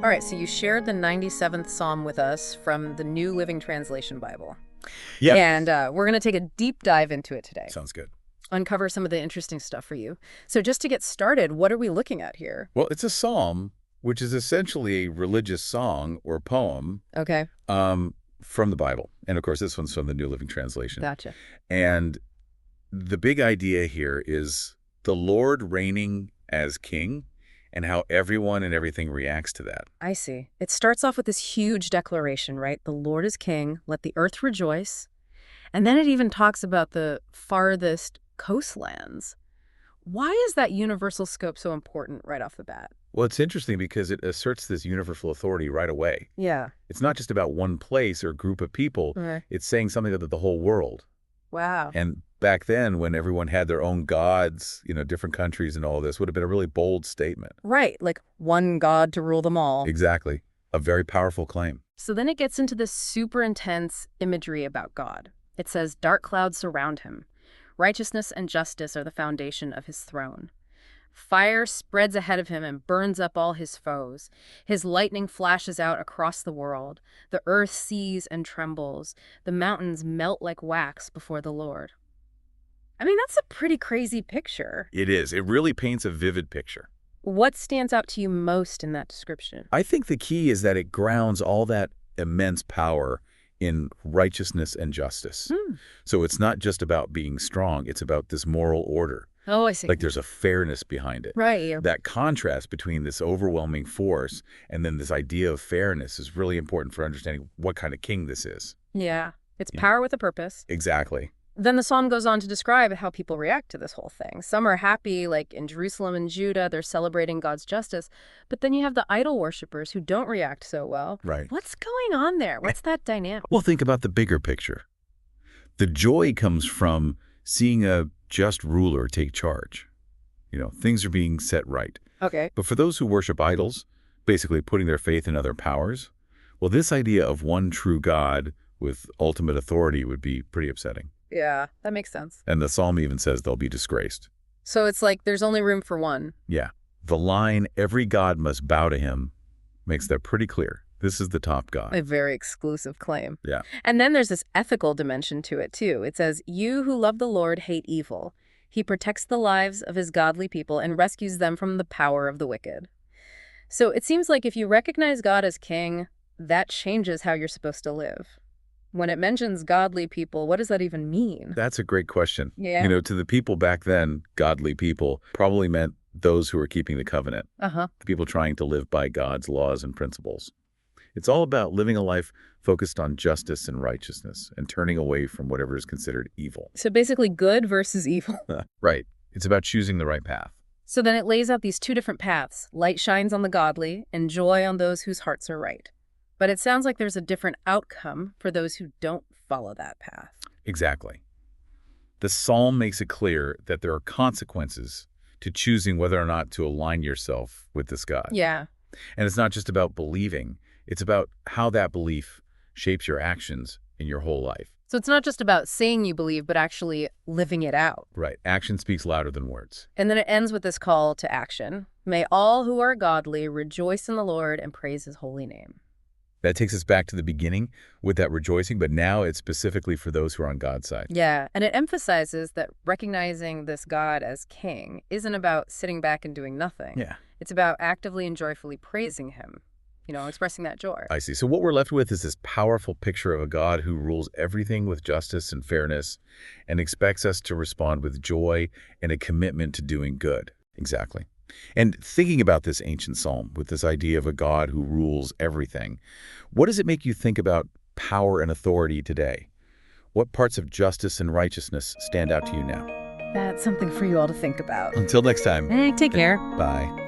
All right, so you shared the 97th Psalm with us from the New Living Translation Bible. Yeah. And we're going to take a deep dive into it today. Sounds good. Uncover some of the interesting stuff for you. So just to get started, what are we looking at here? Well, it's a psalm, which is essentially a religious song or poem Okay. from the Bible. And, of course, this one's from the New Living Translation. Gotcha. And the big idea here is the Lord reigning as king and how everyone and everything reacts to that. I see. It starts off with this huge declaration, right? The Lord is king, let the earth rejoice. And then it even talks about the farthest coastlands. Why is that universal scope so important right off the bat? Well, it's interesting because it asserts this universal authority right away. Yeah. It's not just about one place or group of people. Okay. It's saying something about the whole world. Wow. And back then, when everyone had their own gods, different countries and all this, would have been a really bold statement. Right, like one God to rule them all. Exactly. A very powerful claim. So then it gets into this super intense imagery about God. It says, dark clouds surround him. Righteousness and justice are the foundation of his throne. Fire spreads ahead of him and burns up all his foes. His lightning flashes out across the world. The earth sees and trembles. The mountains melt like wax before the Lord. I mean, that's a pretty crazy picture. It is. It really paints a vivid picture. What stands out to you most in that description? I think the key is that it grounds all that immense power in righteousness and justice. So it's not just about being strong. It's about this moral order. Oh, I see. Like there's a fairness behind it. Right. That contrast between this overwhelming force and then this idea of fairness is really important for understanding what kind of king this is. Yeah. It's power with a purpose. Exactly. Then the psalm goes on to describe how people react to this whole thing. Some are happy, like in Jerusalem and Judah, they're celebrating God's justice. But then you have the idol worshippers who don't react so well. Right. What's going on there? What's that dynamic? Well, think about the bigger picture. The joy comes from seeing a just ruler take charge. Things are being set right. Okay. But for those who worship idols, basically putting their faith in other powers, well, this idea of one true God with ultimate authority would be pretty upsetting. Yeah, that makes sense. And the psalm even says they'll be disgraced. So it's like there's only room for one. Yeah. The line, every god must bow to him, makes that pretty clear. This is the top god. A very exclusive claim. Yeah. And then there's this ethical dimension to it, too. It says, you who love the Lord hate evil. He protects the lives of his godly people and rescues them from the power of the wicked. So it seems like if you recognize God as king, that changes how you're supposed to live. When it mentions godly people, what does that even mean? That's a great question. Yeah. To the people back then, godly people probably meant those who were keeping the covenant. Uh-huh. The people trying to live by God's laws and principles. It's all about living a life focused on justice and righteousness and turning away from whatever is considered evil. So basically good versus evil. Right. It's about choosing the right path. So then it lays out these two different paths. Light shines on the godly and joy on those whose hearts are right. But it sounds like there's a different outcome for those who don't follow that path. Exactly. The psalm makes it clear that there are consequences to choosing whether or not to align yourself with this God. Yeah. And it's not just about believing. It's about how that belief shapes your actions in your whole life. So it's not just about saying you believe, but actually living it out. Right. Action speaks louder than words. And then it ends with this call to action. May all who are godly rejoice in the Lord and praise his holy name. That takes us back to the beginning with that rejoicing, but now it's specifically for those who are on God's side. Yeah, and it emphasizes that recognizing this God as king isn't about sitting back and doing nothing. Yeah. It's about actively and joyfully praising him, expressing that joy. I see. So what we're left with is this powerful picture of a God who rules everything with justice and fairness and expects us to respond with joy and a commitment to doing good. Exactly. And thinking about this ancient psalm with this idea of a God who rules everything, what does it make you think about power and authority today? What parts of justice and righteousness stand out to you now? That's something for you all to think about. Until next time. Take care. Bye.